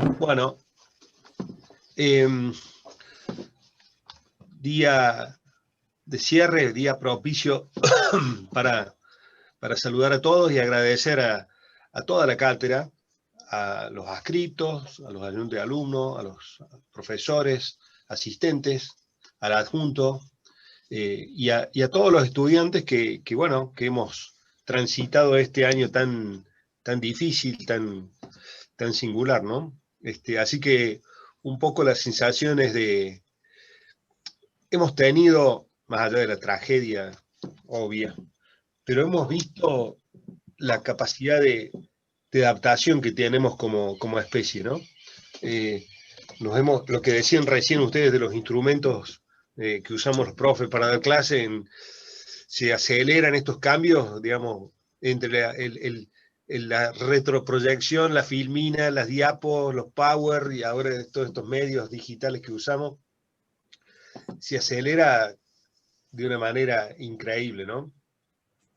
Bueno, día de cierre, día propicio para, para saludar a todos y agradecer a toda la cátedra, a los adscriptos, a los ayudantes de alumnos, a los profesores, asistentes, al adjunto, y a todos los estudiantes bueno, que hemos transitado este año tan difícil, tan singular, ¿no? Así que un poco las sensaciones hemos tenido, más allá de la tragedia obvia, pero hemos visto la capacidad de adaptación que tenemos como especie, ¿no? Lo que decían recién ustedes de los instrumentos que usamos los profes para dar clase, se aceleran estos cambios, digamos, entre la retroproyección, la filmina, las diapos, los power y ahora todos estos medios digitales que usamos, se acelera de una manera increíble, ¿no?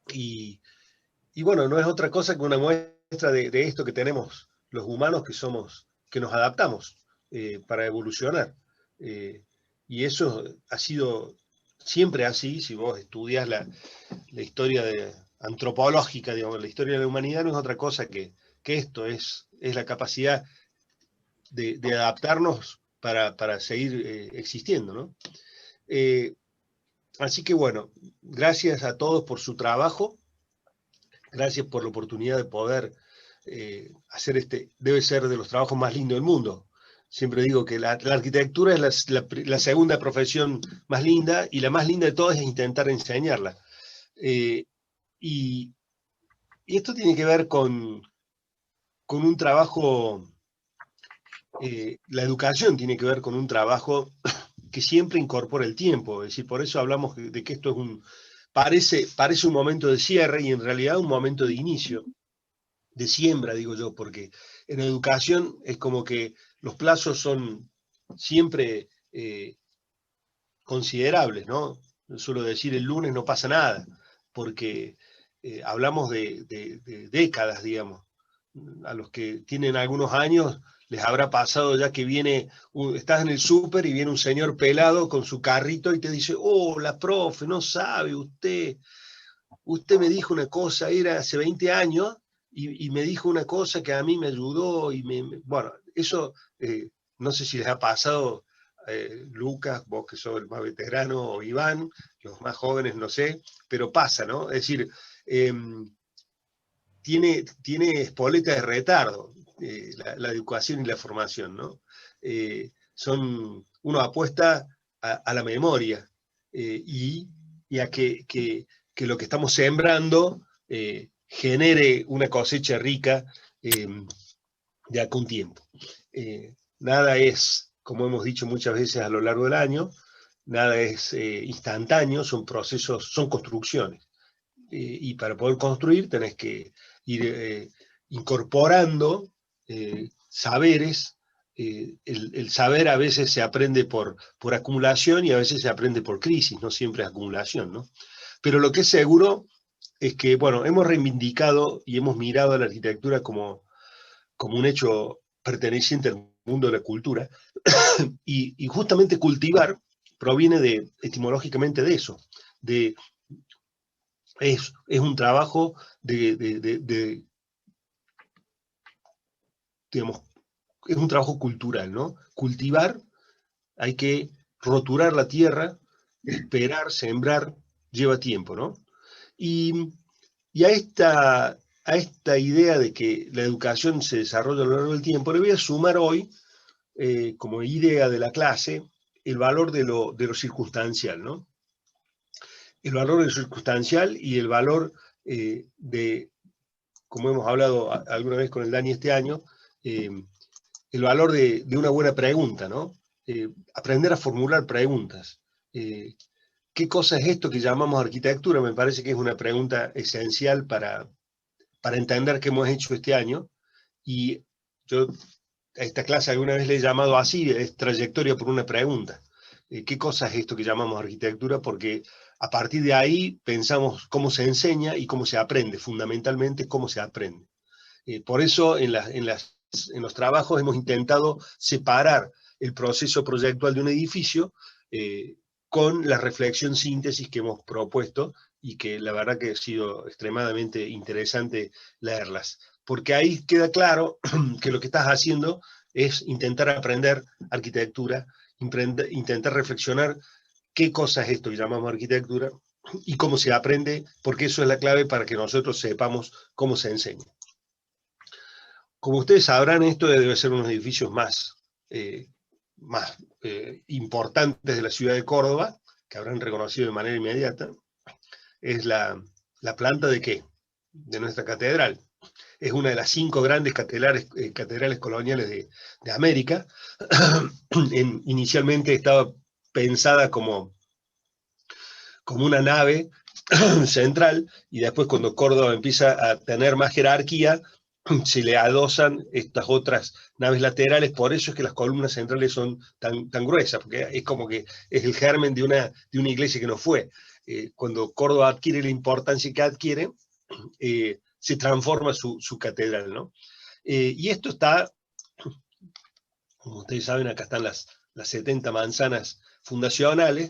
Y bueno, no es otra cosa que una muestra de esto que tenemos los humanos que nos adaptamos para evolucionar. Y eso ha sido siempre así. Si vos estudias la historia antropológica, digamos, la historia de la humanidad, no es otra cosa que esto, es la capacidad de adaptarnos para seguir existiendo, ¿no? Así que bueno, gracias a todos por su trabajo, gracias por la oportunidad de poder hacer debe ser de los trabajos más lindos del mundo. Siempre digo que la arquitectura es la segunda profesión más linda, y la más linda de todas es intentar enseñarla. Y esto tiene que ver con un trabajo, la educación tiene que ver con un trabajo que siempre incorpora el tiempo. Es decir, por eso hablamos de que esto es parece un momento de cierre y en realidad un momento de inicio, de siembra, digo yo, porque en educación es como que los plazos son siempre considerables, ¿no? Suelo decir, el lunes no pasa nada, porque hablamos de décadas, digamos. A los que tienen algunos años les habrá pasado ya que estás en el súper y viene un señor pelado con su carrito y te dice: hola, profe, no sabe usted me dijo una cosa, era hace 20 años, y me dijo una cosa que a mí me ayudó, bueno, eso no sé si les ha pasado, Lucas, vos que sos el más veterano, o Iván, los más jóvenes no sé, pero pasa, ¿no? Es decir, tiene espoleta de retardo la educación y la formación, ¿no? Uno apuesta a la memoria y a que lo que estamos sembrando genere una cosecha rica de acá un tiempo. Nada es, como hemos dicho muchas veces a lo largo del año, nada es instantáneo, son procesos, son construcciones. Y para poder construir tenés que ir incorporando saberes. El saber a veces se aprende por acumulación y a veces se aprende por crisis, no siempre es acumulación, ¿no? Pero lo que es seguro es que, bueno, hemos reivindicado y hemos mirado a la arquitectura como un hecho perteneciente al mundo de la cultura, y justamente cultivar proviene etimológicamente de eso, es un trabajo digamos, es un trabajo cultural, ¿no? Cultivar, hay que roturar la tierra, esperar, sembrar, lleva tiempo, ¿no? Y, y a esta idea de que la educación se desarrolla a lo largo del tiempo, le voy a sumar hoy, como idea de la clase, el valor de lo circunstancial, ¿no? El valor de lo circunstancial y el valor como hemos hablado alguna vez con el Dani este año, el valor de una buena pregunta, ¿no? Aprender a formular preguntas. ¿Qué cosa es esto que llamamos arquitectura? Me parece que es una pregunta esencial para entender qué hemos hecho este año. Y yo a esta clase alguna vez le he llamado así, es trayectoria por una pregunta. ¿Qué cosa es esto que llamamos arquitectura? Porque a partir de ahí pensamos cómo se enseña y cómo se aprende, fundamentalmente cómo se aprende. Por eso en las en los trabajos hemos intentado separar el proceso proyectual de un edificio con la reflexión síntesis que hemos propuesto, y que la verdad que ha sido extremadamente interesante leerlas. Porque ahí queda claro que lo que estás haciendo es intentar aprender arquitectura, intentar reflexionar qué cosa es esto que llamamos arquitectura y cómo se aprende, porque eso es la clave para que nosotros sepamos cómo se enseña. Como ustedes sabrán, esto debe ser uno de los edificios más importantes de la ciudad de Córdoba, que habrán reconocido de manera inmediata. Es la planta ¿de qué? De nuestra catedral. Es una de las 5 grandes catedrales coloniales de América. Inicialmente estaba pensada como una nave central, y después, cuando Córdoba empieza a tener más jerarquía, se le adosan estas otras naves laterales. Por eso es que las columnas centrales son tan gruesas, porque es como que es el germen de una iglesia que no fue. Cuando Córdoba adquiere la importancia que adquiere, se transforma su catedral, ¿no? Y esto está, como ustedes saben, acá están las 70 manzanas fundacionales,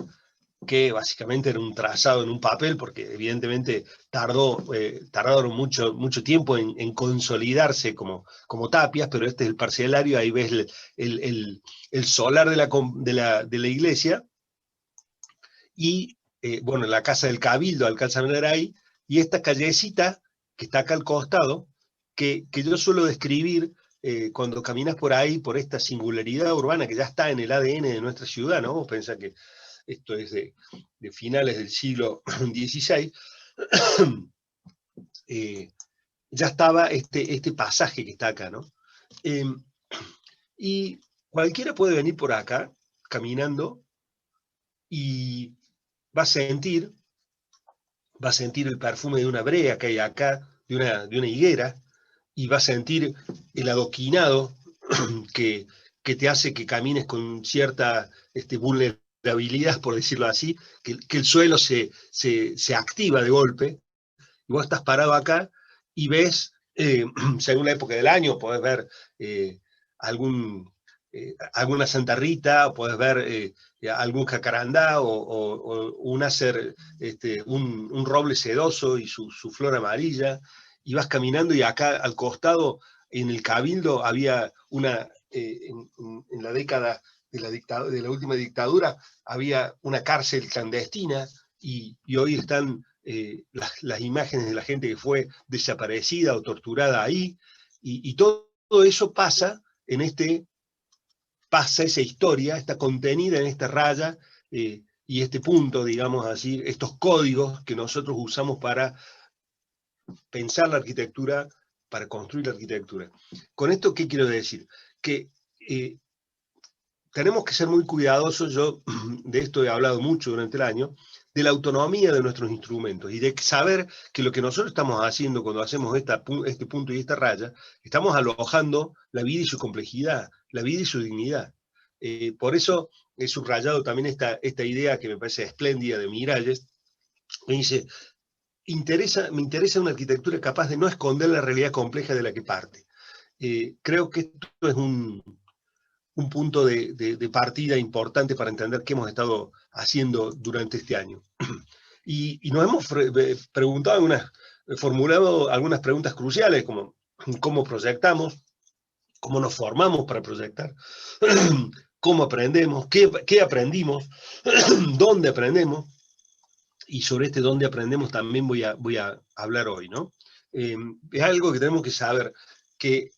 que básicamente era un trazado en un papel, porque evidentemente tardaron mucho tiempo en consolidarse como tapias, pero este es el parcelario. Ahí ves el solar de la iglesia, y bueno, la casa del Cabildo alcanza a ver ahí, y esta callecita que está acá al costado, que yo suelo describir cuando caminas por ahí, por esta singularidad urbana que ya está en el ADN de nuestra ciudad, ¿no? Vos pensás que esto es de finales del siglo XVI, ya estaba este pasaje que está acá, ¿no? Y cualquiera puede venir por acá, caminando, y va a sentir el perfume de una brea que hay acá, de una higuera, y va a sentir el adoquinado que te hace que camines con cierta vulnerabilidad, por decirlo así, que el suelo se activa de golpe, y vos estás parado acá y ves, según la época del año, podés ver alguna Santa Rita, o podés ver algún jacarandá, o un roble sedoso y su flor amarilla, y vas caminando, y acá al costado, en el Cabildo, había en la década de la última dictadura, había una cárcel clandestina, y hoy están las imágenes de la gente que fue desaparecida o torturada ahí, y todo eso pasa esa historia, está contenida en esta raya, y este punto, digamos así, estos códigos que nosotros usamos para pensar la arquitectura, para construir la arquitectura. Con esto, ¿qué quiero decir? Que tenemos que ser muy cuidadosos. Yo de esto he hablado mucho durante el año, de la autonomía de nuestros instrumentos, y de saber que lo que nosotros estamos haciendo cuando hacemos este punto y esta raya, estamos alojando la vida y su complejidad, la vida y su dignidad. Por eso he subrayado también esta idea que me parece espléndida de Miralles. Me dice: me interesa una arquitectura capaz de no esconder la realidad compleja de la que parte. Creo que esto es un punto de partida importante para entender qué hemos estado haciendo durante este año. Y nos hemos formulado algunas preguntas cruciales, como cómo proyectamos, cómo nos formamos para proyectar, cómo aprendemos, qué aprendimos, dónde aprendemos, y sobre dónde aprendemos también voy a hablar hoy, ¿no? Es algo que tenemos que saber, que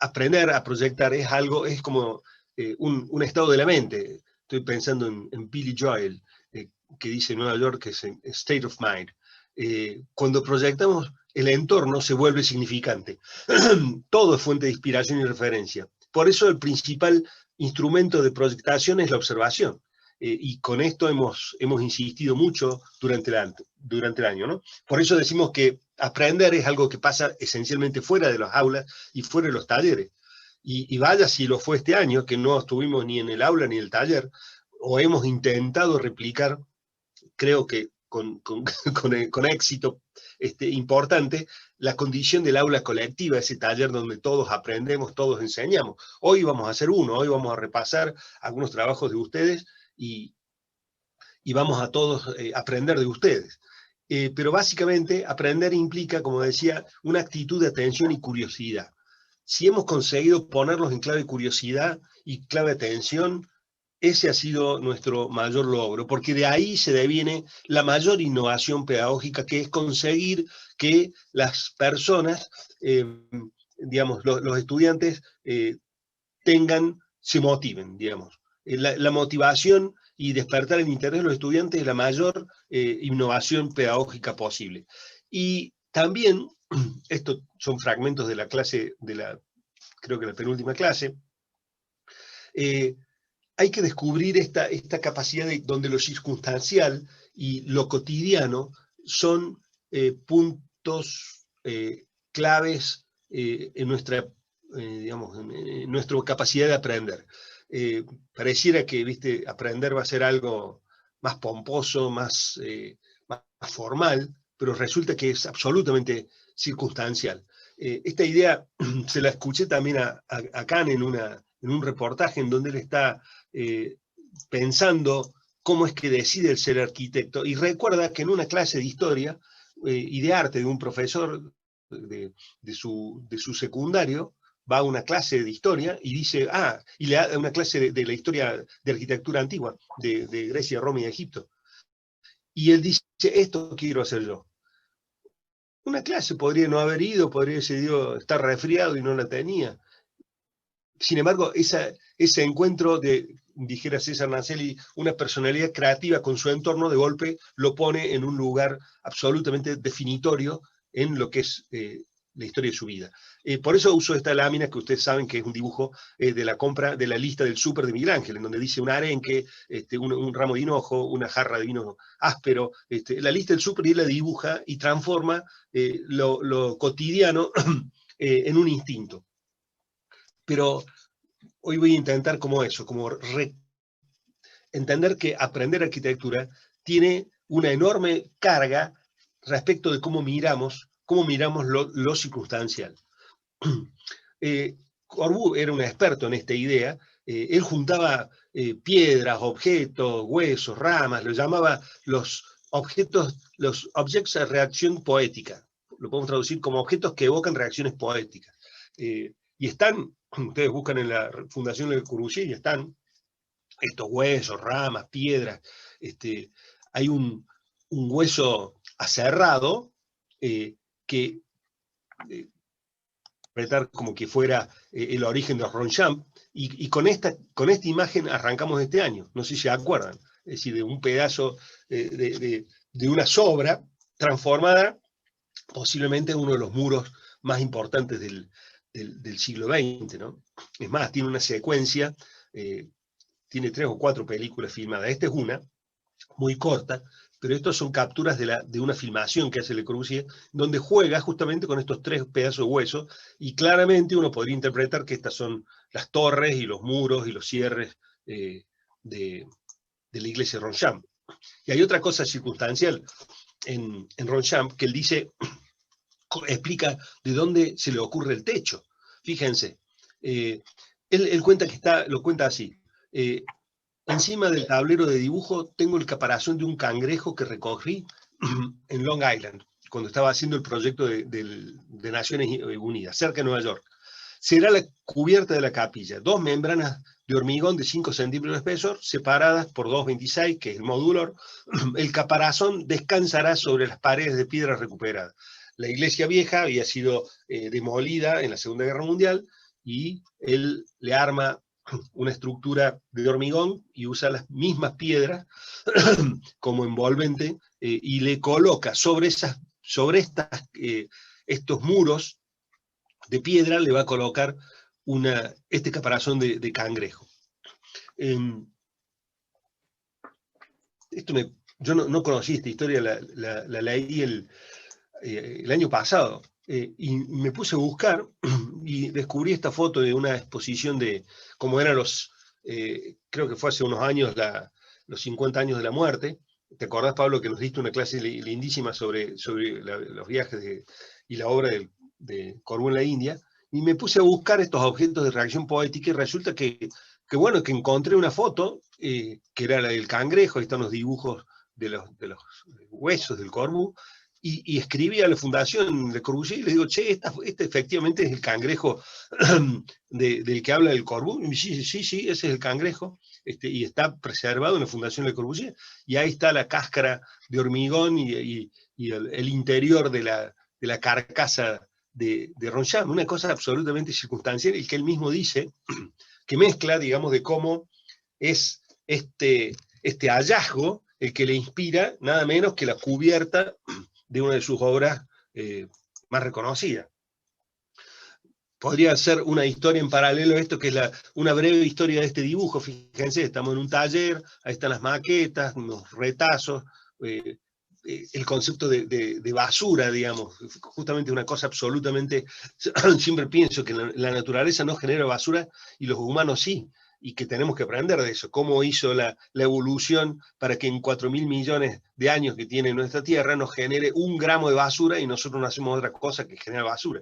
aprender a proyectar es como un estado de la mente. Estoy pensando en Billy Joel, que dice en Nueva York, que es state of mind. Cuando proyectamos, el entorno se vuelve significante. Todo es fuente de inspiración y referencia. Por eso el principal instrumento de proyectación es la observación. Y con esto hemos insistido mucho durante el año, ¿no? Por eso decimos que aprender es algo que pasa esencialmente fuera de las aulas y fuera de los talleres. Y vaya si lo fue este año, que no estuvimos ni en el aula ni en el taller, o hemos intentado replicar, creo que con éxito importante la condición del aula colectiva, ese taller donde todos aprendemos, todos enseñamos. Hoy vamos a hacer hoy vamos a repasar algunos trabajos de ustedes y vamos a todos aprender de ustedes. Pero básicamente aprender implica, como decía, una actitud de atención y curiosidad. Si hemos conseguido ponerlos en clave curiosidad y clave atención, ese ha sido nuestro mayor logro, porque de ahí se deviene la mayor innovación pedagógica, que es conseguir que las personas, digamos, los estudiantes se motiven, digamos. La motivación y despertar el interés de los estudiantes es la mayor innovación pedagógica posible. Y también, estos son fragmentos de la clase, creo que la penúltima clase, hay que descubrir esta capacidad donde lo circunstancial y lo cotidiano son puntos claves en nuestra, digamos, en nuestra capacidad de aprender. Pareciera que, viste, aprender va a ser algo más pomposo, más formal, pero resulta que es absolutamente circunstancial. Esta idea se la escuché también a Kahn en un reportaje en donde él está pensando cómo es que decide el ser arquitecto, y recuerda que en una clase de historia y de arte de un profesor de su secundario, va a una clase de historia y dice, y le da una clase de la historia de arquitectura antigua, de Grecia, Roma y Egipto. Y él dice, esto quiero hacer yo. Una clase podría no haber ido, podría haber decidido estar resfriado y no la tenía. Sin embargo, ese encuentro dijera César Naselli, una personalidad creativa con su entorno, de golpe lo pone en un lugar absolutamente definitorio en lo que es la historia de su vida. Por eso uso esta lámina, que ustedes saben que es un dibujo de la compra de la lista del súper de Miguel Ángel, en donde dice un arenque, un ramo de hinojo, una jarra de vino áspero, la lista del súper, y él la dibuja y transforma lo cotidiano en un instinto. Pero hoy voy a intentar como entender que aprender arquitectura tiene una enorme carga respecto de cómo miramos lo circunstancial. Corbu era un experto en esta idea. Él juntaba piedras, objetos, huesos, ramas, lo llamaba los objects de reacción poética. Lo podemos traducir como objetos que evocan reacciones poéticas. Y están, ustedes buscan en la Fundación Le Corbusier y están estos huesos, ramas, piedras. Hay un hueso aserrado que interpretar como que fuera el origen de Ronchamp, y con esta imagen arrancamos este año, no sé si se acuerdan, es decir, de un pedazo de una sobra transformada posiblemente en uno de los muros más importantes del siglo XX, ¿no? Es más, tiene una secuencia, tiene 3 o 4 películas filmadas, esta es una, muy corta, pero estas son capturas de una filmación que hace Le Corbusier, donde juega justamente con estos 3 pedazos de hueso, y claramente uno podría interpretar que estas son las torres y los muros y los cierres de la iglesia de Ronchamp. Y hay otra cosa circunstancial en Ronchamp, que él dice, explica de dónde se le ocurre el techo. Fíjense, él cuenta lo cuenta así. Encima del tablero de dibujo tengo el caparazón de un cangrejo que recogí en Long Island, cuando estaba haciendo el proyecto de Naciones Unidas, cerca de Nueva York. Será la cubierta de la capilla, 2 membranas de hormigón de 5 centímetros de espesor, separadas por 2,26, que es el modular. El caparazón descansará sobre las paredes de piedra recuperadas. La iglesia vieja había sido demolida en la Segunda Guerra Mundial, y él le arma una estructura de hormigón y usa las mismas piedras como envolvente, y le coloca sobre estos muros de piedra, le va a colocar este caparazón de cangrejo. Yo no conocí esta historia, la leí el año pasado, y me puse a buscar y descubrí esta foto de una exposición de cómo eran creo que fue hace unos años, los 50 años de la muerte, ¿te acordás, Pablo, que nos diste una clase lindísima sobre los viajes y la obra de Corbu en la India? Y me puse a buscar estos objetos de reacción poética y resulta bueno, que encontré una foto, que era la del cangrejo, ahí están los dibujos de los huesos del Corbu, y escribí a la Fundación Le Corbusier y le digo, che, este efectivamente es el cangrejo del que habla el Corbu. Y me dice, sí, ese es el cangrejo, y está preservado en la Fundación Le Corbusier. Y ahí está la cáscara de hormigón y el interior de la carcasa de Roncham, una cosa absolutamente circunstancial, y que él mismo dice, que mezcla, digamos, de cómo es este hallazgo el que le inspira nada menos que la cubierta de una de sus obras más reconocidas. Podría ser una historia en paralelo a esto, que es una breve historia de este dibujo. Fíjense, estamos en un taller, ahí están las maquetas, unos retazos, el concepto de basura, digamos, justamente una cosa absolutamente, siempre pienso que la naturaleza no genera basura y los humanos sí, y que tenemos que aprender de eso, cómo hizo la evolución para que en 4.000 millones de años que tiene nuestra Tierra nos genere 1 gramo de basura y nosotros no hacemos otra cosa que generar basura.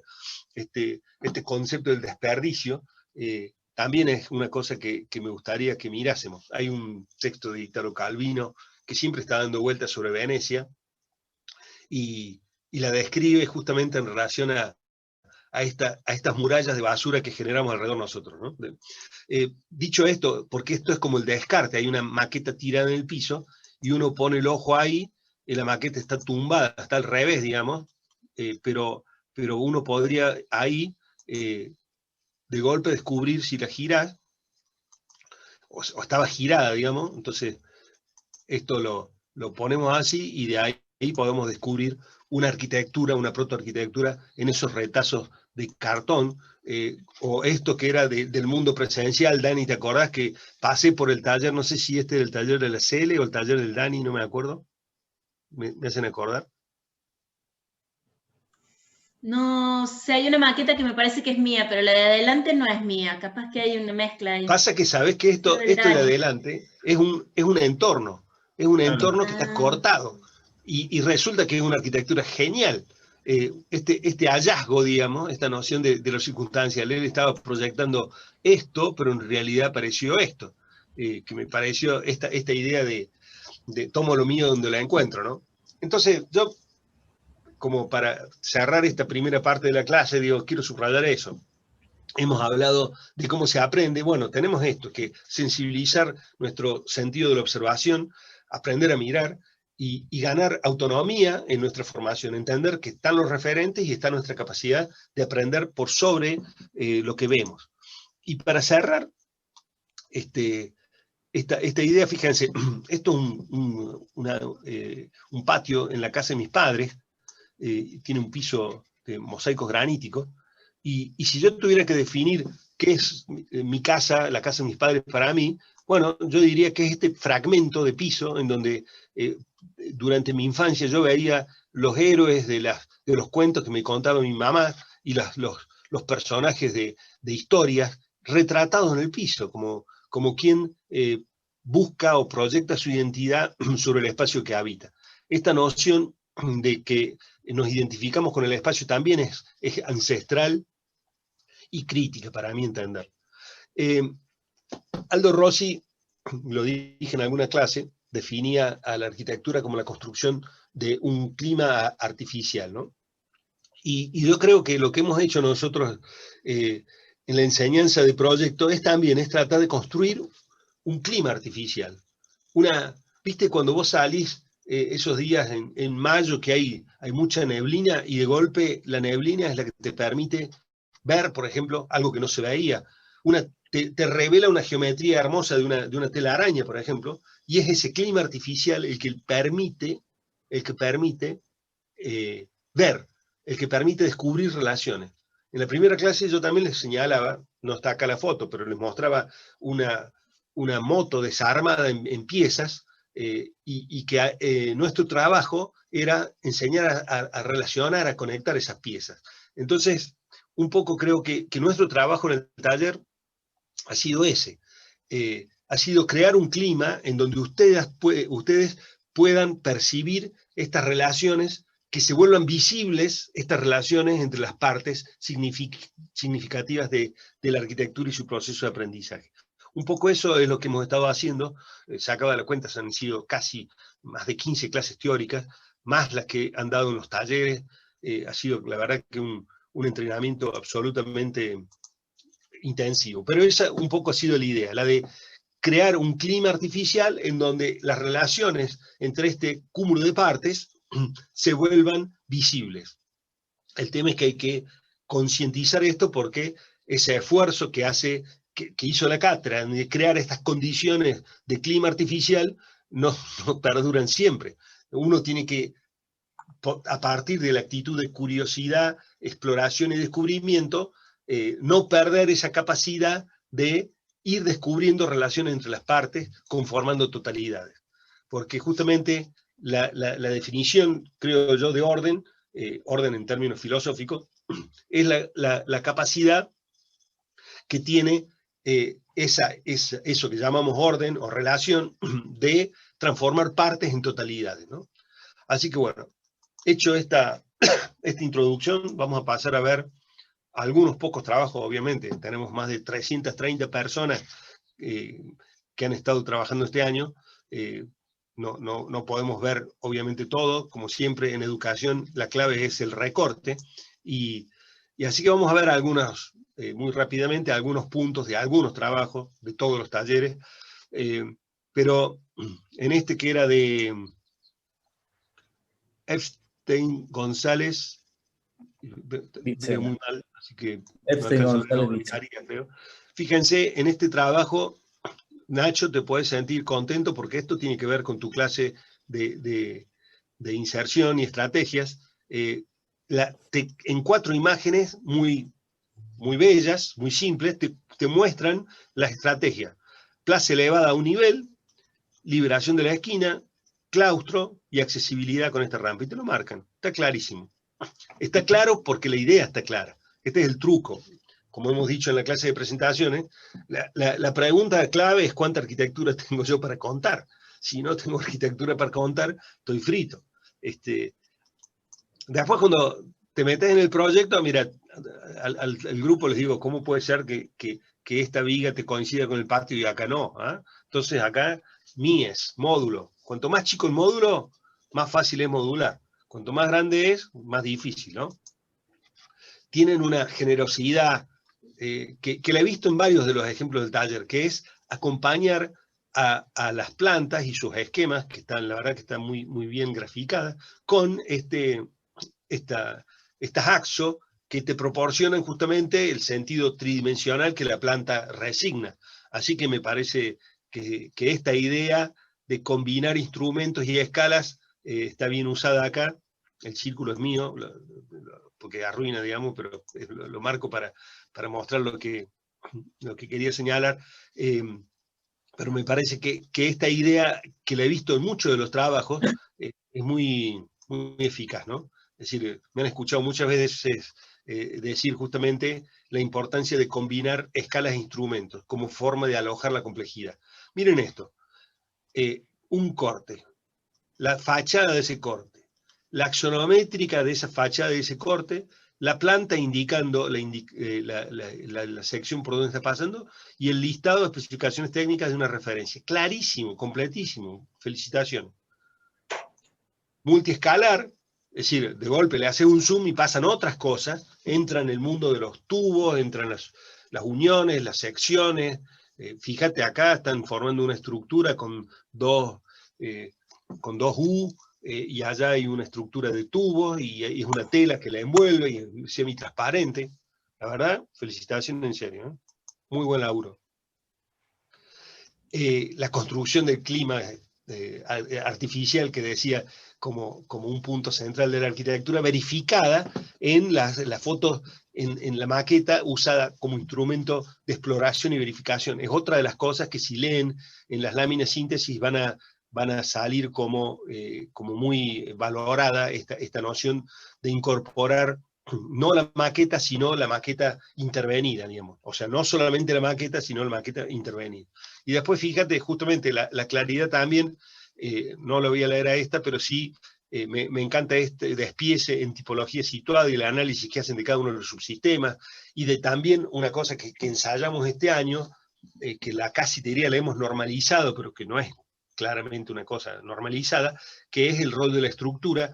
Este concepto del desperdicio también es una cosa que me gustaría que mirásemos. Hay un texto de Italo Calvino que siempre está dando vueltas sobre Venecia y la describe justamente en relación a estas murallas de basura que generamos alrededor de nosotros, ¿no? Dicho esto, porque esto es como el descarte, hay una maqueta tirada en el piso y uno pone el ojo ahí, y la maqueta está tumbada, está al revés, digamos, pero uno podría ahí de golpe descubrir si la girás, o estaba girada, digamos. Entonces esto lo ponemos así y de ahí podemos descubrir una arquitectura, una protoarquitectura en esos retazos de cartón, o esto que era del mundo presencial. Dani, ¿te acordás que pasé por el taller? No sé si este era el taller de la Cele o el taller del Dani, no me acuerdo. ¿Me hacen acordar? No sé, hay una maqueta que me parece que es mía, pero la de adelante no es mía. Capaz que hay una mezcla ahí. Pasa que sabés que esto de adelante es un entorno que está cortado, y resulta que es una arquitectura genial. Este hallazgo, digamos, esta noción de lo circunstancial, él estaba proyectando esto, pero en realidad apareció esto, que me pareció esta idea de tomo lo mío donde la encuentro, ¿no? Entonces, yo, como para cerrar esta primera parte de la clase, digo, quiero subrayar eso. Hemos hablado de cómo se aprende. Bueno, tenemos esto, que sensibilizar nuestro sentido de la observación, aprender a mirar y ganar autonomía en nuestra formación, entender que están los referentes y está nuestra capacidad de aprender por sobre lo que vemos. Y para cerrar esta idea, fíjense, esto es un patio en la casa de mis padres, tiene un piso de mosaicos graníticos, y si yo tuviera que definir qué es mi casa, la casa de mis padres para mí, bueno, yo diría que es este fragmento de piso en donde durante mi infancia yo veía los héroes de los cuentos que me contaba mi mamá y los personajes de historias retratados en el piso, como quien busca o proyecta su identidad sobre el espacio que habita. Esta noción de que nos identificamos con el espacio también es ancestral y crítica para mí entender. Aldo Rossi, lo dije en alguna clase, definía a la arquitectura como la construcción de un clima artificial, ¿no? Y yo creo que lo que hemos hecho nosotros en la enseñanza de proyecto es tratar de construir un clima artificial. ¿Viste cuando vos salís esos días en mayo que hay mucha neblina y de golpe la neblina es la que te permite ver, por ejemplo, algo que no se veía? Te revela una geometría hermosa de una telaraña, por ejemplo, y es ese clima artificial el que permite ver, el que permite descubrir relaciones. En la primera clase yo también les señalaba, no está acá la foto, pero les mostraba una moto desarmada en piezas, y que nuestro trabajo era enseñar a relacionar, a conectar esas piezas. Entonces, un poco creo que nuestro trabajo en el taller ha sido ese, ha sido crear un clima en donde ustedes puedan percibir estas relaciones, que se vuelvan visibles estas relaciones entre las partes significativas de la arquitectura y su proceso de aprendizaje. Un poco eso es lo que hemos estado haciendo. Se acaba de la cuenta, se han sido casi más de 15 clases teóricas, más las que han dado en los talleres. Ha sido, la verdad, que un entrenamiento absolutamente intensivo. Pero esa un poco ha sido la idea, la de crear un clima artificial en donde las relaciones entre este cúmulo de partes se vuelvan visibles. El tema es que hay que concientizar esto, porque ese esfuerzo que hizo la cátedra de crear estas condiciones de clima artificial no perduran siempre. Uno tiene que, a partir de la actitud de curiosidad, exploración y descubrimiento, no perder esa capacidad de ir descubriendo relaciones entre las partes, conformando totalidades. Porque justamente la definición, creo yo, de orden en términos filosóficos, es la capacidad que tiene eso que llamamos orden o relación, de transformar partes en totalidades, ¿no? Así que bueno, hecho esta introducción, vamos a pasar a ver algunos pocos trabajos. Obviamente tenemos más de 330 personas que han estado trabajando este año. No podemos ver obviamente todo, como siempre en educación la clave es el recorte, y así que vamos a ver algunos, muy rápidamente, algunos puntos de algunos trabajos de todos los talleres, pero en este, que era de Epstein González, veo muy mal, así que Epstein González, creo. Fíjense, en este trabajo, Nacho, te puedes sentir contento, porque esto tiene que ver con tu clase de inserción y estrategias. En 4 imágenes muy bellas, muy simples, te muestran la estrategia. Plaza elevada a un nivel, liberación de la esquina, claustro y accesibilidad con esta rampa. Y te lo marcan, está clarísimo. Está claro porque la idea está clara. Este es el truco. Como hemos dicho en la clase de presentaciones, la pregunta clave es: ¿cuánta arquitectura tengo yo para contar? Si no tengo arquitectura para contar, estoy frito. Después, cuando te metes en el proyecto, mira, al grupo les digo, ¿cómo puede ser que esta viga te coincida con el patio y acá no? ¿Ah? Entonces acá, mies, módulo. Cuanto más chico el módulo, más fácil es modular. Cuanto más grande es, más difícil, ¿no? Tienen una generosidad que la he visto en varios de los ejemplos del taller, que es acompañar a las plantas y sus esquemas, que están, la verdad que están muy bien graficadas, con estas axo que te proporcionan justamente el sentido tridimensional que la planta resigna. Así que me parece que esta idea de combinar instrumentos y escalas está bien usada acá. El círculo es mío, porque arruina, digamos, pero lo marco para mostrar lo que quería señalar. Pero me parece que esta idea, que la he visto en muchos de los trabajos, es muy eficaz, ¿no? Es decir, me han escuchado muchas veces decir justamente la importancia de combinar escalas e instrumentos como forma de alojar la complejidad. Miren esto, un corte, la fachada de ese corte, la axonométrica de esa fachada de ese corte, la planta indicando la sección por donde está pasando, y el listado de especificaciones técnicas de una referencia. Clarísimo, completísimo. Felicitaciones. Multiescalar, es decir, de golpe le hace un zoom y pasan otras cosas, entra en el mundo de los tubos, entran las uniones, las secciones. Fíjate, acá están formando una estructura con dos U, y allá hay una estructura de tubos, y es una tela que la envuelve, y es semitransparente. La verdad, felicitaciones en serio, ¿eh? Muy buen laburo. La construcción del clima artificial, que decía, como un punto central de la arquitectura, verificada en las fotos, en la maqueta, usada como instrumento de exploración y verificación. Es otra de las cosas que, si leen en las láminas síntesis, van a salir como muy valorada esta noción de incorporar no la maqueta, sino la maqueta intervenida, digamos. O sea, no solamente la maqueta, sino la maqueta intervenida. Y después, fíjate, justamente la claridad también no lo voy a leer a esta, pero sí me encanta este despiece en tipología situada y el análisis que hacen de cada uno de los subsistemas, y de también una cosa que ensayamos este año, que casi te diría la hemos normalizado, pero que no es claramente una cosa normalizada, que es el rol de la estructura,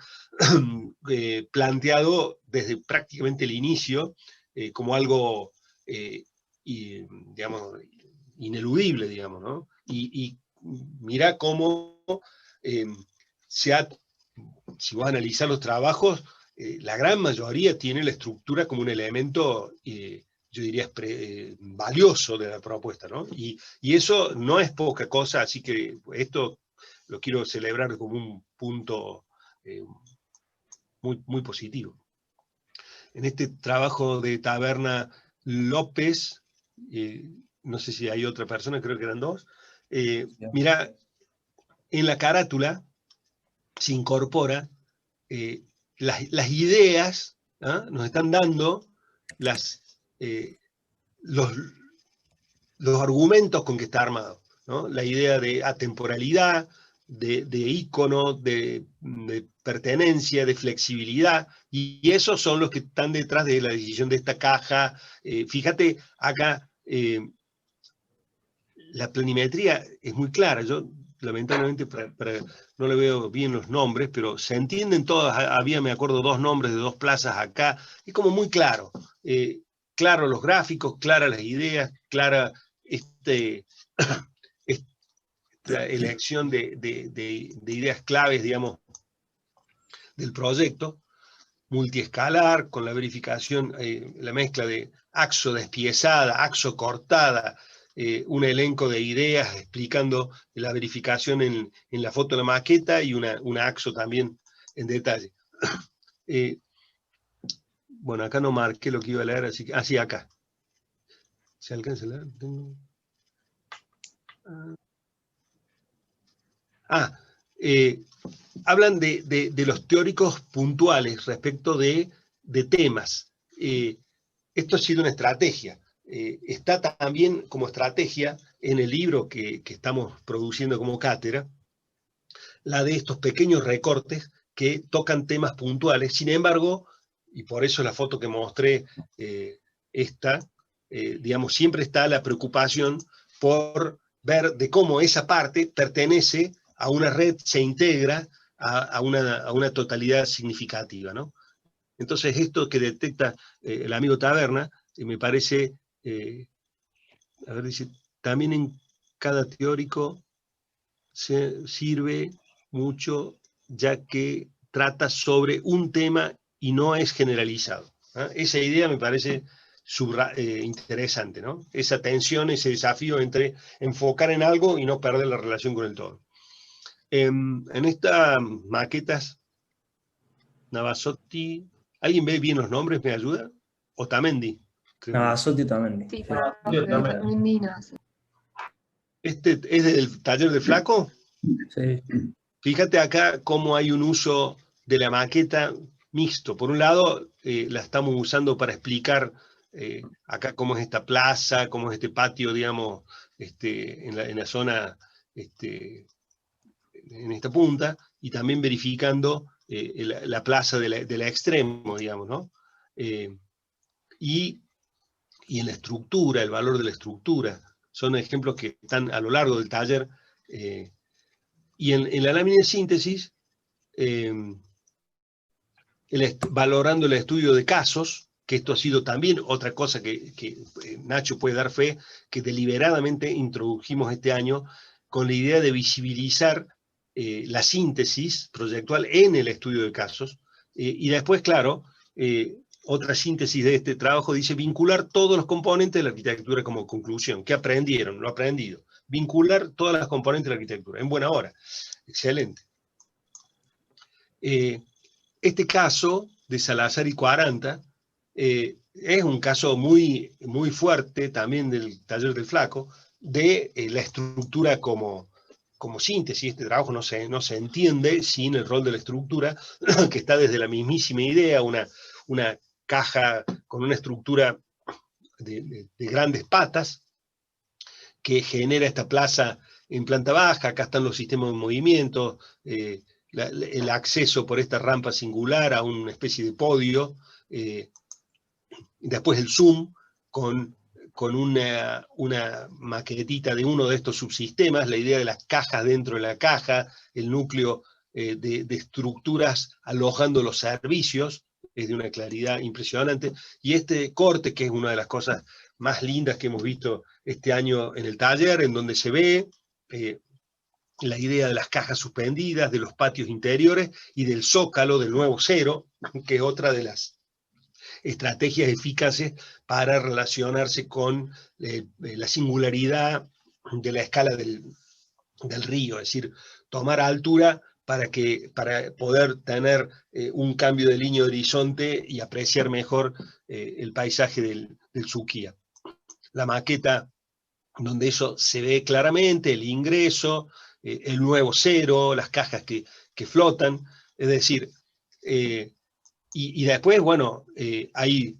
planteado desde prácticamente el inicio como algo, digamos, ineludible, digamos, ¿no? Y mira cómo si vos analizás los trabajos, la gran mayoría tiene la estructura como un elemento, yo diría, valioso de la propuesta, ¿no? Y eso no es poca cosa, así que esto lo quiero celebrar como un punto muy, muy positivo. En este trabajo de Taberna López, no sé si hay otra persona, creo que eran dos, mira, en la carátula se incorpora las ideas, ¿ah? Nos están dando los argumentos con que está armado, ¿no? La idea de atemporalidad, de ícono, de pertenencia, de flexibilidad, y esos son los que están detrás de la decisión de esta caja. Fíjate, acá la planimetría es muy clara. Yo, lamentablemente, no le veo bien los nombres, pero se entienden todas. Había, me acuerdo, 2 nombres de 2 plazas acá. Es como muy claro. Claro los gráficos, claras las ideas, clara esta elección de ideas claves, digamos, del proyecto. Multiescalar, con la verificación, la mezcla de axo despiezada, axo cortada, un elenco de ideas explicando la verificación en la foto de la maqueta y una axo también en detalle. Bueno, acá no marqué lo que iba a leer, así que, sí, acá. ¿Se alcanza a leer? Hablan de los teóricos puntuales respecto de temas. Esto ha sido una estrategia. Está también como estrategia en el libro que estamos produciendo como cátedra, la de estos pequeños recortes que tocan temas puntuales. Sin embargo, y por eso la foto que mostré, digamos, siempre está la preocupación por ver de cómo esa parte pertenece a una red, se integra a una totalidad significativa, ¿no? Entonces, esto que detecta el amigo Taberna, me parece, a ver, dice, también en cada teórico se sirve mucho, ya que trata sobre un tema y no es generalizado. Esa idea me parece interesante, ¿no? Esa tensión, ese desafío entre enfocar en algo y no perder la relación con el todo. En estas maquetas, Navazotti, ¿alguien ve bien los nombres? ¿Me ayuda? Otamendi. Navazotti Otamendi. Sí, pero Otamendi no. ¿Este es del taller de Flaco? Sí. Fíjate acá cómo hay un uso de la maqueta mixto. Por un lado, la estamos usando para explicar acá cómo es esta plaza, cómo es este patio, digamos, en la zona, en esta punta, y también verificando la plaza de la extremo, digamos, ¿no? Y en la estructura, el valor de la estructura. Son ejemplos que están a lo largo del taller. Y en la lámina de síntesis, valorando el estudio de casos, que esto ha sido también otra cosa que Nacho puede dar fe, que deliberadamente introdujimos este año con la idea de visibilizar la síntesis proyectual en el estudio de casos. Y después, claro, otra síntesis de este trabajo dice vincular todos los componentes de la arquitectura como conclusión. ¿Qué aprendieron? Lo aprendido. Vincular todas las componentes de la arquitectura. En buena hora. Excelente. Este caso de Salazar y 40 es un caso muy, muy fuerte también del taller del Flaco, de la estructura como síntesis. Este trabajo no se entiende sin el rol de la estructura, que está desde la mismísima idea, una caja con una estructura de grandes patas, que genera esta plaza en planta baja, acá están los sistemas de movimiento, el acceso por esta rampa singular a una especie de podio, después el zoom con una maquetita de uno de estos subsistemas, la idea de las cajas dentro de la caja, el núcleo de estructuras alojando los servicios, es de una claridad impresionante, y este corte, que es una de las cosas más lindas que hemos visto este año en el taller, en donde se ve la idea de las cajas suspendidas, de los patios interiores y del zócalo, del nuevo cero, que es otra de las estrategias eficaces para relacionarse con la singularidad de la escala del río, es decir, tomar altura para poder tener un cambio de línea de horizonte y apreciar mejor el paisaje del Suquía. La maqueta donde eso se ve claramente, el ingreso, el nuevo cero, las cajas que flotan, es decir, y después, bueno, hay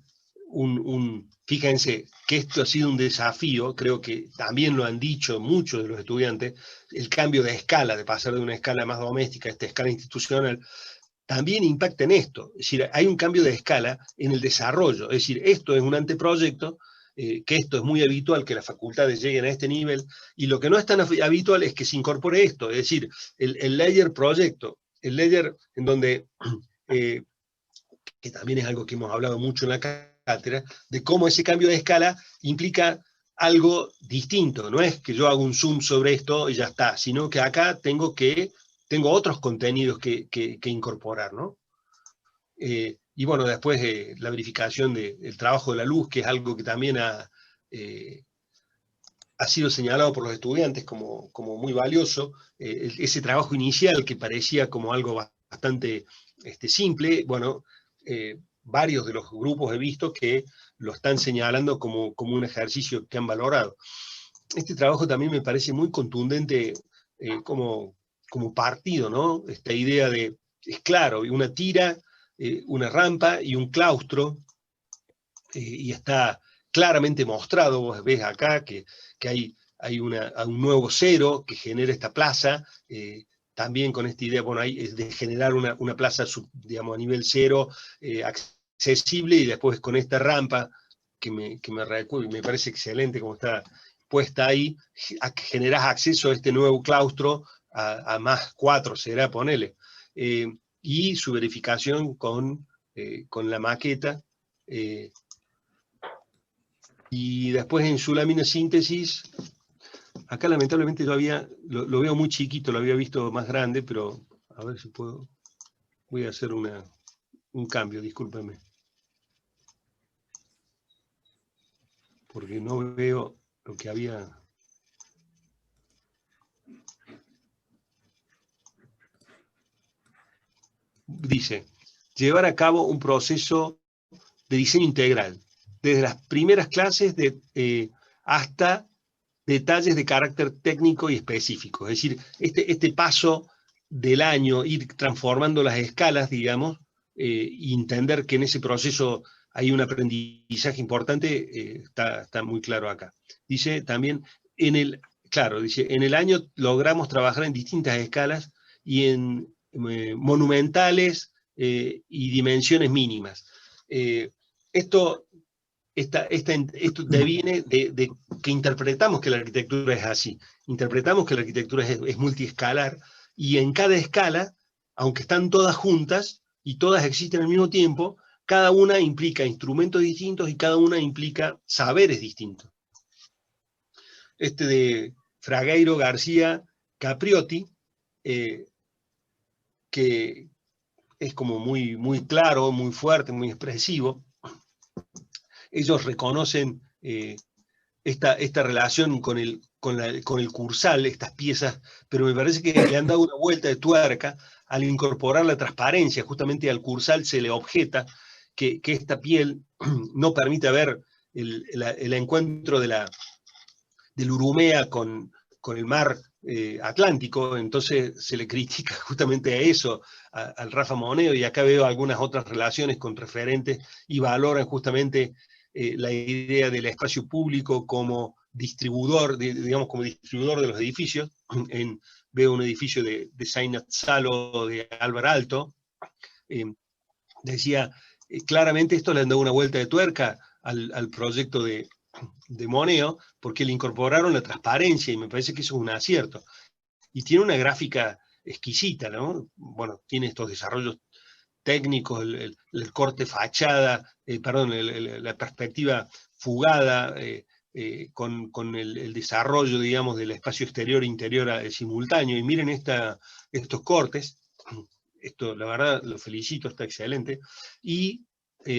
fíjense que esto ha sido un desafío, creo que también lo han dicho muchos de los estudiantes, el cambio de escala, de pasar de una escala más doméstica a esta escala institucional, también impacta en esto. Es decir, hay un cambio de escala en el desarrollo, es decir, esto es un anteproyecto, que esto es muy habitual, que las facultades lleguen a este nivel, y lo que no es tan habitual es que se incorpore esto, es decir, el layer proyecto, el layer en donde, que también es algo que hemos hablado mucho en la cátedra, de cómo ese cambio de escala implica algo distinto, no es que yo hago un zoom sobre esto y ya está, sino que acá tengo otros contenidos que incorporar, ¿no? Y bueno, después la verificación del trabajo de la luz, que es algo que también ha sido señalado por los estudiantes como muy valioso, ese trabajo inicial que parecía como algo bastante simple, bueno, varios de los grupos he visto que lo están señalando como un ejercicio que han valorado. Este trabajo también me parece muy contundente como partido, ¿no? Esta idea de, es claro, una tira, una rampa y un claustro, y está claramente mostrado, vos ves acá que hay un nuevo cero que genera esta plaza, también con esta idea, bueno, de generar una plaza, digamos, a nivel cero, accesible, y después con esta rampa, que me parece excelente como está puesta ahí, generás acceso a este nuevo claustro, a más 4, será, ponele. Y su verificación con la maqueta, y después en su lámina síntesis, acá lamentablemente lo veo muy chiquito, lo había visto más grande, pero a ver si puedo, voy a hacer un cambio, discúlpenme, porque no veo lo que había. Dice, llevar a cabo un proceso de diseño integral, desde las primeras clases hasta detalles de carácter técnico y específico. Es decir, este paso del año, ir transformando las escalas, digamos, y entender que en ese proceso hay un aprendizaje importante, está muy claro acá. Dice también, en el año logramos trabajar en distintas escalas y en monumentales y dimensiones mínimas. Esto deviene de que interpretamos que la arquitectura es así. Interpretamos que la arquitectura es multiescalar, y en cada escala, aunque están todas juntas y todas existen al mismo tiempo, cada una implica instrumentos distintos y cada una implica saberes distintos. De Fragueiro García Capriotti, que es como muy, muy claro, muy fuerte, muy expresivo. Ellos reconocen esta relación con el cursal, estas piezas, pero me parece que le han dado una vuelta de tuerca al incorporar la transparencia. Justamente al cursal se le objeta que esta piel no permite ver el encuentro del Urumea con el mar Atlántico, entonces se le critica justamente a eso, al Rafa Moneo, y acá veo algunas otras relaciones con referentes, y valoran justamente la idea del espacio público como distribuidor, digamos como distribuidor de los edificios. Veo un edificio de Zainat Salo, de Álvar Alto. Decía, claramente esto le han dado una vuelta de tuerca al proyecto de Moneo, porque le incorporaron la transparencia, y me parece que eso es un acierto. Y tiene una gráfica exquisita, ¿no? Bueno, tiene estos desarrollos técnicos, el corte fachada, la perspectiva fugada, con el desarrollo, digamos, del espacio exterior e interior simultáneo. Y miren estos cortes, esto la verdad lo felicito, está excelente. Y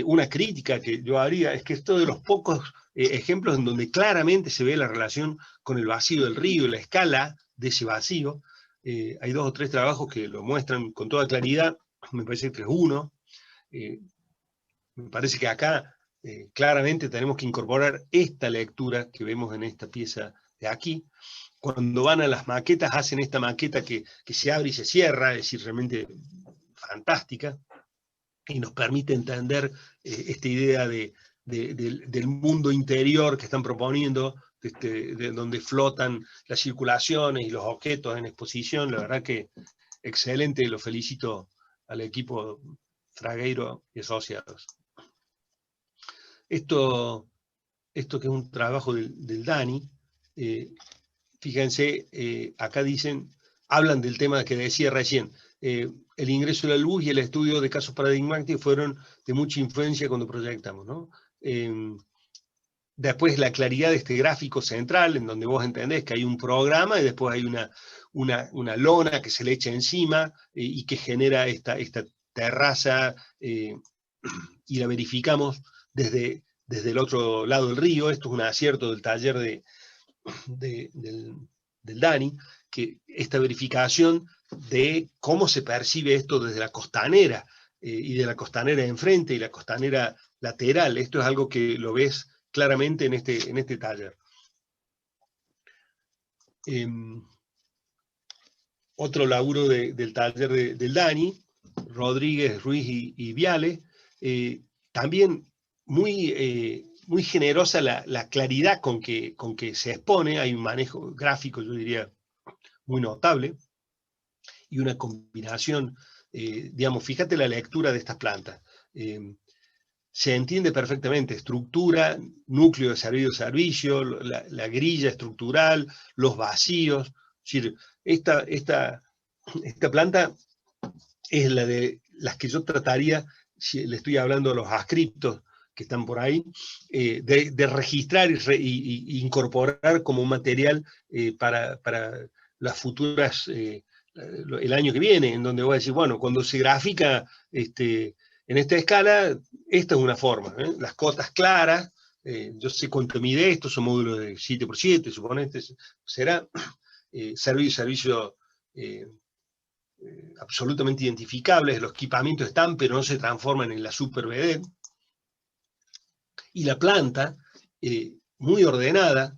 una crítica que yo haría es que esto de los pocos ejemplos en donde claramente se ve la relación con el vacío del río y la escala de ese vacío. Hay 2 o 3 trabajos que lo muestran con toda claridad. Me parece que es uno. Me parece que acá claramente tenemos que incorporar esta lectura que vemos en esta pieza de aquí. Cuando van a las maquetas, hacen esta maqueta que se abre y se cierra, es decir, realmente fantástica, y nos permite entender esta idea del mundo interior que están proponiendo, de donde flotan las circulaciones y los objetos en exposición. La verdad que excelente, lo felicito al equipo Fragueiro y Asociados. Esto que es un trabajo del Dani, fíjense, acá hablan del tema que decía recién, el ingreso de la luz y el estudio de casos paradigmáticos fueron de mucha influencia cuando proyectamos, ¿no? Después la claridad de este gráfico central, en donde vos entendés que hay un programa y después hay una lona que se le echa encima y que genera esta terraza, y la verificamos desde el otro lado del río. Esto es un acierto del taller del Dani, que esta verificación de cómo se percibe esto desde la costanera, y de la costanera de enfrente y la costanera lateral. Esto es algo que lo ves claramente en este taller. Otro laburo del taller del Dani, Rodríguez, Ruiz y Viale, también muy generosa la claridad con que se expone. Hay un manejo gráfico, yo diría, muy notable, y una combinación, digamos, fíjate la lectura de estas plantas. Se entiende perfectamente estructura, núcleo de servicio, la grilla estructural, los vacíos. Es decir, esta planta es la de las que yo trataría, si le estoy hablando a los adscriptos que están por ahí, de registrar y incorporar como un material para las futuras, el año que viene, en donde voy a decir, bueno, cuando se grafica en esta escala, esta es una forma, las cotas claras, yo sé cuánto mide esto, son módulos de 7x7, suponete, será servicio absolutamente identificables, los equipamientos están, pero no se transforman en la super BD. Y la planta, muy ordenada,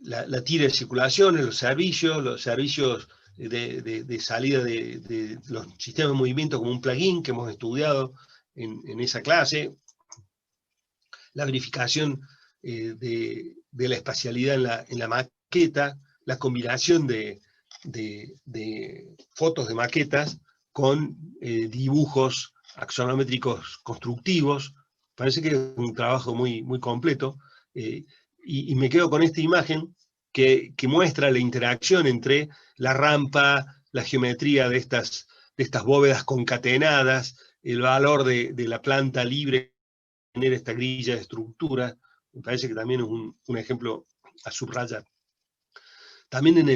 la tira de circulación, los servicios de salida de los sistemas de movimiento como un plugin que hemos estudiado en esa clase, la verificación de la espacialidad en la maqueta, la combinación de fotos de maquetas con dibujos axonométricos constructivos. Parece que es un trabajo muy, muy completo, y me quedo con esta imagen que muestra la interacción entre la rampa, la geometría de estas bóvedas concatenadas, el valor de la planta libre, tener esta grilla de estructura. Me parece que también es un ejemplo a subrayar. También en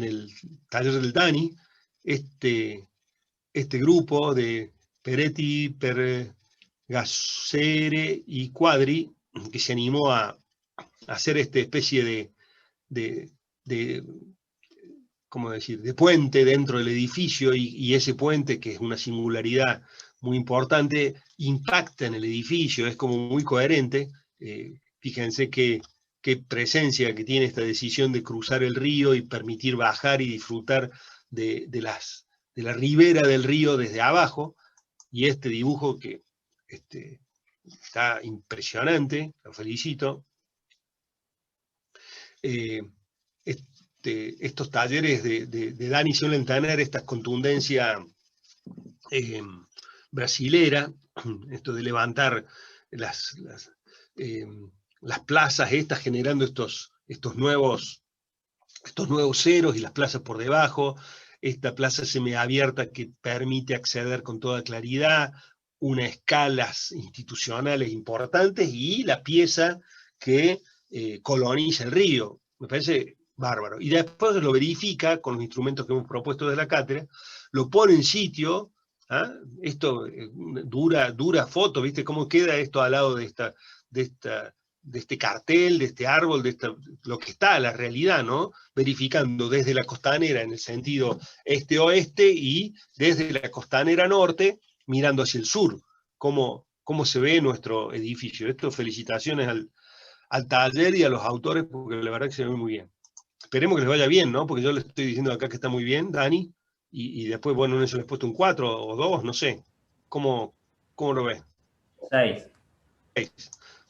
el taller del Dani, este grupo de Peretti, Pergasere y Quadri, que se animó a hacer esta especie ¿cómo decir?, de puente dentro del edificio, y ese puente, que es una singularidad muy importante, impacta en el edificio, es como muy coherente. Fíjense qué presencia que tiene esta decisión de cruzar el río y permitir bajar y disfrutar de la ribera del río desde abajo, y este dibujo que está impresionante, lo felicito. estos talleres de Dani suelen tener esta contundencia brasilera, esto de levantar las plazas estas, generando estos nuevos ceros y las plazas por debajo, esta plaza semiabierta que permite acceder con toda claridad, unas escalas institucionales importantes y la pieza que coloniza el río. Me parece bárbaro. Y después lo verifica con los instrumentos que hemos propuesto de la cátedra, lo pone en sitio. ¿Ah? Esto, dura foto, ¿viste cómo queda esto al lado de este cartel, de este árbol, lo que está, la realidad, ¿no? Verificando desde la costanera en el sentido este-oeste y desde la costanera norte, mirando hacia el sur, cómo se ve nuestro edificio. Esto, felicitaciones al taller y a los autores, porque la verdad que se ve muy bien. Esperemos que les vaya bien, ¿no? Porque yo les estoy diciendo acá que está muy bien, Dani. Y después, bueno, eso les he puesto un 4 o 2, no sé. ¿Cómo lo ves? 6.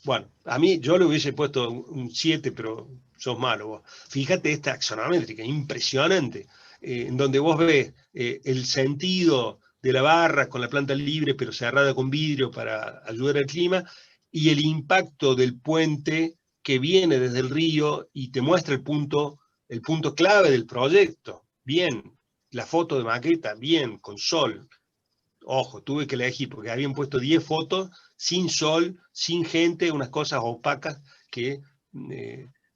Bueno, a mí yo le hubiese puesto un 7, pero sos malo vos. Fíjate esta axonométrica, impresionante, en donde vos ves el sentido de la barra con la planta libre, pero cerrada con vidrio para ayudar al clima, y el impacto del puente que viene desde el río y te muestra el punto clave del proyecto. Bien. La foto de maqueta, bien, con sol. Ojo, tuve que elegir, porque habían puesto 10 fotos, sin sol, sin gente, unas cosas opacas, que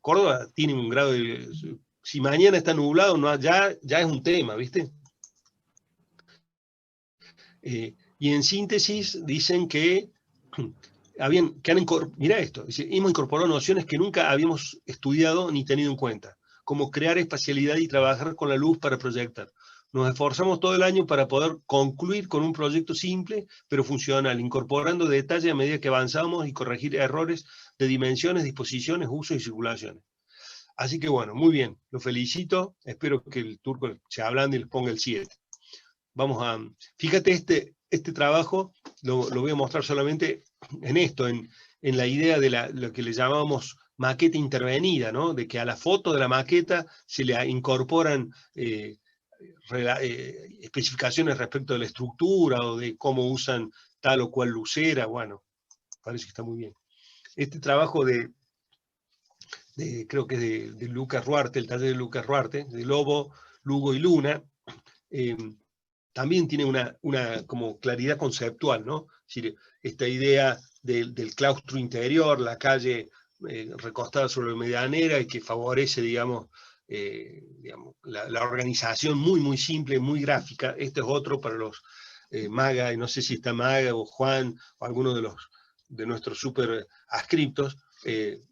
Córdoba tiene un grado de... Si mañana está nublado, no, ya es un tema, ¿viste? Y en síntesis dicen que mira esto, hemos incorporado nociones que nunca habíamos estudiado ni tenido en cuenta, como crear espacialidad y trabajar con la luz para proyectar. Nos esforzamos todo el año para poder concluir con un proyecto simple, pero funcional, incorporando detalle a medida que avanzamos y corregir errores de dimensiones, disposiciones, usos y circulaciones. Así que bueno, muy bien, lo felicito, espero que el turco se ablande y les ponga el 7. Vamos a... Fíjate, este trabajo lo voy a mostrar solamente en esto, en la idea de lo que le llamamos maqueta intervenida, ¿no? De que a la foto de la maqueta se le incorporan especificaciones respecto de la estructura o de cómo usan tal o cual lucera. Bueno, parece que está muy bien. Este trabajo creo que es de Lucas Ruarte, el taller de Lucas Ruarte, de Lobo, Lugo y Luna, también tiene una como claridad conceptual, ¿no? Es decir, esta idea del claustro interior, la calle recostada sobre la medianera y que favorece, digamos, la organización muy simple, muy gráfica. Este es otro para los Maga, y no sé si está Maga o Juan o alguno de nuestros super adscriptos.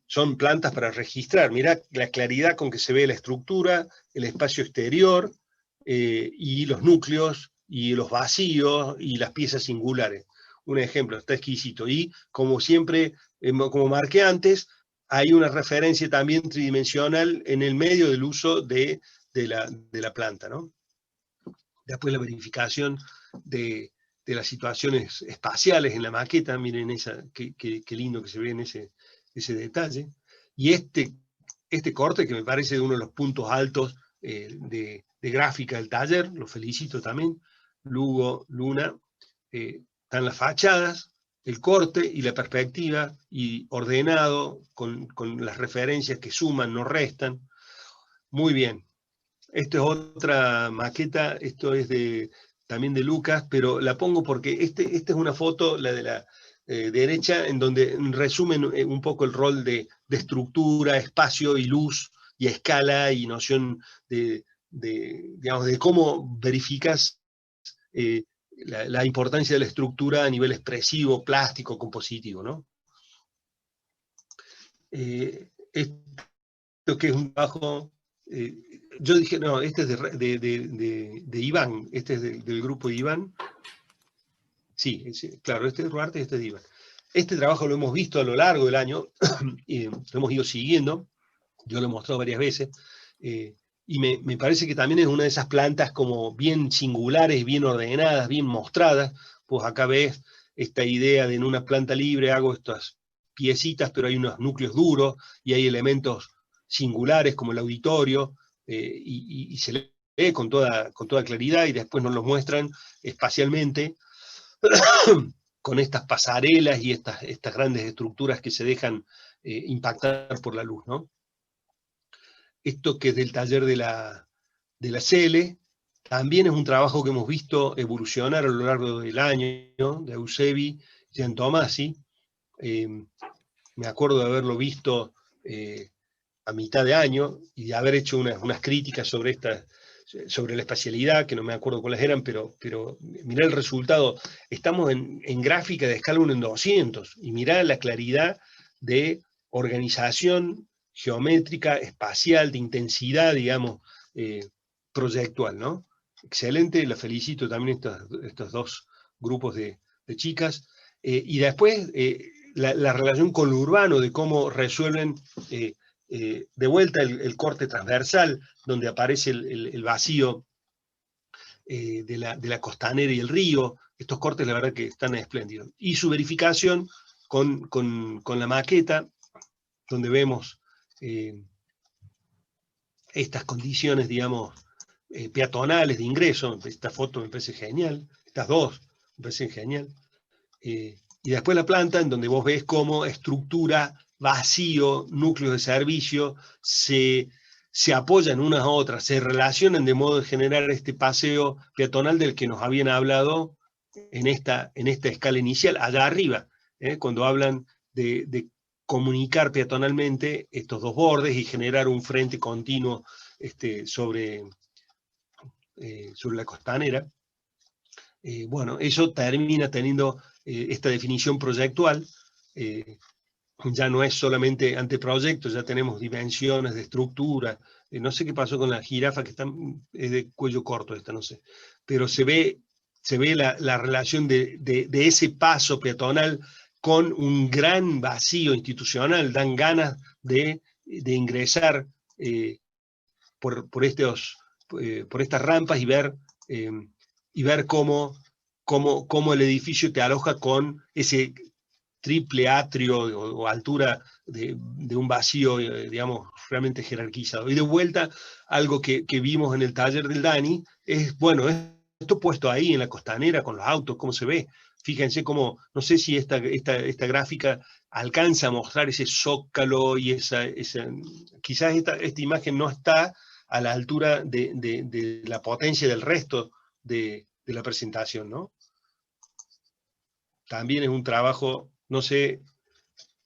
Son plantas para registrar. Mirá la claridad con que se ve la estructura, el espacio exterior, y los núcleos, y los vacíos, y las piezas singulares. Un ejemplo, está exquisito. Y como siempre, como marqué antes, hay una referencia también tridimensional en el medio del uso de la planta, ¿no? Después la verificación de las situaciones espaciales en la maqueta, miren qué lindo que se ve en ese detalle. Y este corte, que me parece uno de los puntos altos de gráfica del taller, lo felicito también, Lugo, Luna, están las fachadas, el corte y la perspectiva, y ordenado con las referencias que suman, no restan. Muy bien. Esto es otra maqueta, esto es también de Lucas, pero la pongo porque esta es una foto, la de la derecha, en donde resumen un poco el rol de estructura, espacio y luz, y escala, y noción digamos, de cómo verificas la importancia de la estructura a nivel expresivo, plástico, compositivo, ¿no? Esto que es un trabajo... yo dije, no, este es de Iván, este es del grupo de Iván. Sí, claro, este es Ruarte y este es de Iván. Este trabajo lo hemos visto a lo largo del año, y lo hemos ido siguiendo, yo lo he mostrado varias veces, y me parece que también es una de esas plantas como bien singulares, bien ordenadas, bien mostradas. Pues acá ves esta idea de en una planta libre hago estas piecitas, pero hay unos núcleos duros, y hay elementos singulares como el auditorio, y se lee con toda claridad, y después nos los muestran espacialmente, con estas pasarelas y estas grandes estructuras que se dejan impactar por la luz, ¿no? Esto que es del taller de la Cele, también es un trabajo que hemos visto evolucionar a lo largo del año, de Eusebi y Antomasi. Me acuerdo de haberlo visto a mitad de año y de haber hecho unas críticas sobre la espacialidad, que no me acuerdo cuáles eran, pero mirá el resultado. Estamos en gráfica de escala 1 en 200, y mirá la claridad de organización geométrica, espacial, de intensidad, digamos, proyectual, ¿no? Excelente, la felicito también estos dos grupos de chicas. Y después, la relación con lo urbano, de cómo resuelven de vuelta el corte transversal, donde aparece el vacío de la costanera y el río. Estos cortes, la verdad que están espléndidos. Y su verificación con la maqueta, donde vemos estas condiciones, digamos, peatonales de ingreso. Esta foto me parece genial, estas dos me parecen genial. Y después la planta, en donde vos ves cómo estructura, vacío, núcleos de servicio, se apoyan unas a otras, se relacionan de modo de generar este paseo peatonal del que nos habían hablado en esta escala inicial, allá arriba, cuando hablan de comunicar peatonalmente estos dos bordes y generar un frente continuo sobre la costanera. Bueno, eso termina teniendo esta definición proyectual. Ya no es solamente anteproyecto, ya tenemos dimensiones de estructura. No sé qué pasó con la jirafa, que es de cuello corto esta, no sé. Pero se ve la relación de ese paso peatonal con un gran vacío institucional. Dan ganas de ingresar por estas rampas y ver cómo el edificio te aloja con ese triple atrio o altura de un vacío, digamos, realmente jerarquizado. Y de vuelta, algo que vimos en el taller del Dani, es, bueno, esto puesto ahí en la costanera con los autos, cómo se ve. Fíjense cómo, no sé si esta gráfica alcanza a mostrar ese zócalo y quizás esta imagen no está a la altura de la potencia del resto de la presentación, ¿no? También es un trabajo, no sé,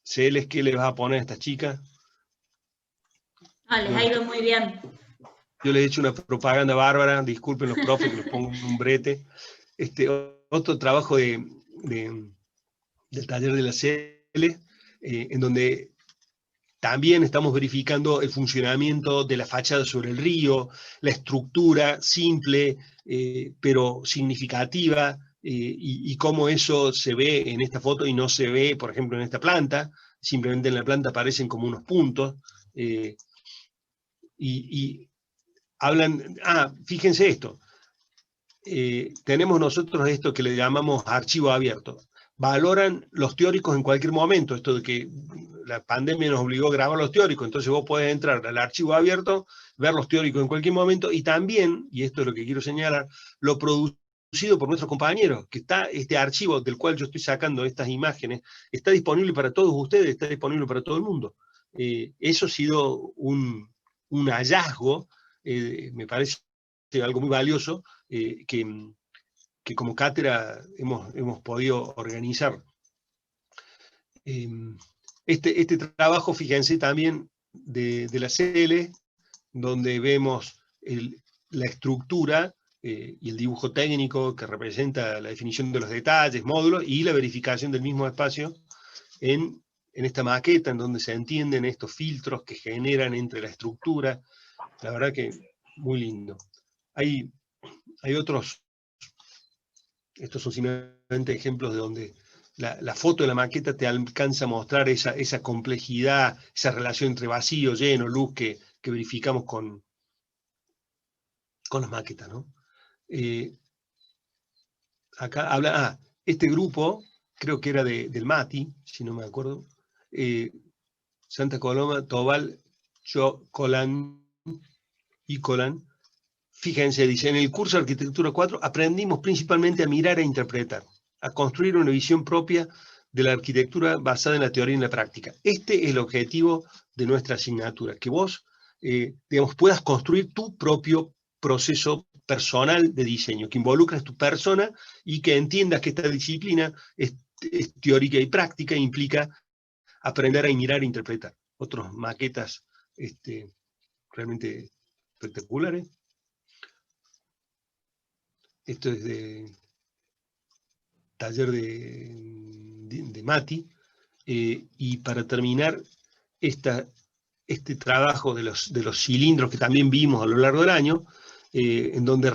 Celes, ¿qué le vas a poner a estas chicas? Les ha ido muy bien. Yo les he hecho una propaganda bárbara, disculpen los profes que les pongo un brete. Otro trabajo del taller de la Cele, en donde también estamos verificando el funcionamiento de la fachada sobre el río, la estructura simple, pero significativa, y cómo eso se ve en esta foto y no se ve, por ejemplo, en esta planta. Simplemente en la planta aparecen como unos puntos, y hablan, fíjense esto, tenemos nosotros esto que le llamamos archivo abierto. Valoran los teóricos en cualquier momento, esto de que la pandemia nos obligó a grabar los teóricos, entonces vos podés entrar al archivo abierto, ver los teóricos en cualquier momento, y también, y esto es lo que quiero señalar, lo producido por nuestros compañeros, que está este archivo del cual yo estoy sacando estas imágenes, está disponible para todos ustedes, está disponible para todo el mundo. Eso ha sido un hallazgo, me parece algo muy valioso, que como cátedra hemos podido organizar. Este trabajo, fíjense también, de la Cele, donde vemos la estructura y el dibujo técnico que representa la definición de los detalles, módulos, y la verificación del mismo espacio en esta maqueta, en donde se entienden estos filtros que generan entre la estructura. La verdad que muy lindo. Hay otros, estos son simplemente ejemplos de donde la foto de la maqueta te alcanza a mostrar esa complejidad, esa relación entre vacío, lleno, luz, que verificamos con las maquetas, ¿no? Acá habla, este grupo, creo que era del MATI, si no me acuerdo, Santa Coloma, Tobal, fíjense, dice, en el curso de Arquitectura 4 aprendimos principalmente a mirar e interpretar, a construir una visión propia de la arquitectura basada en la teoría y en la práctica. Este es el objetivo de nuestra asignatura, que vos, digamos, puedas construir tu propio proceso personal de diseño, que involucres tu persona y que entiendas que esta disciplina es teórica y práctica, implica aprender a mirar e interpretar. Otras maquetas realmente espectaculares. Esto es de taller de Mati. Y para terminar, este trabajo de los cilindros que también vimos a lo largo del año, en donde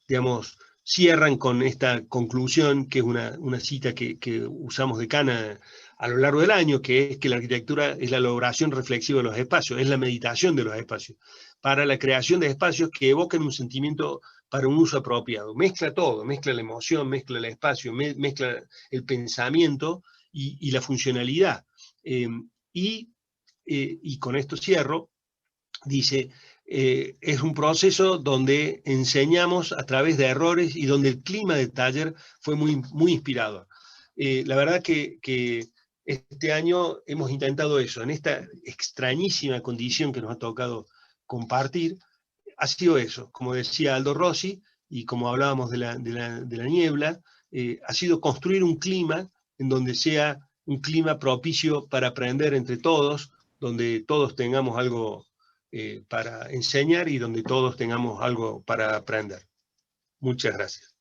digamos, cierran con esta conclusión, que es una cita que usamos de Cana a lo largo del año, que es que la arquitectura es la elaboración reflexiva de los espacios, es la meditación de los espacios, para la creación de espacios que evoquen un sentimiento para un uso apropiado. Mezcla todo, mezcla la emoción, mezcla el espacio, mezcla el pensamiento y la funcionalidad. Y con esto cierro, dice, es un proceso donde enseñamos a través de errores y donde el clima del taller fue muy, muy inspirador. La verdad que este año hemos intentado eso, en esta extrañísima condición que nos ha tocado compartir, ha sido eso, como decía Aldo Rossi, y como hablábamos de la niebla, ha sido construir un clima en donde sea un clima propicio para aprender entre todos, donde todos tengamos algo para enseñar y donde todos tengamos algo para aprender. Muchas gracias.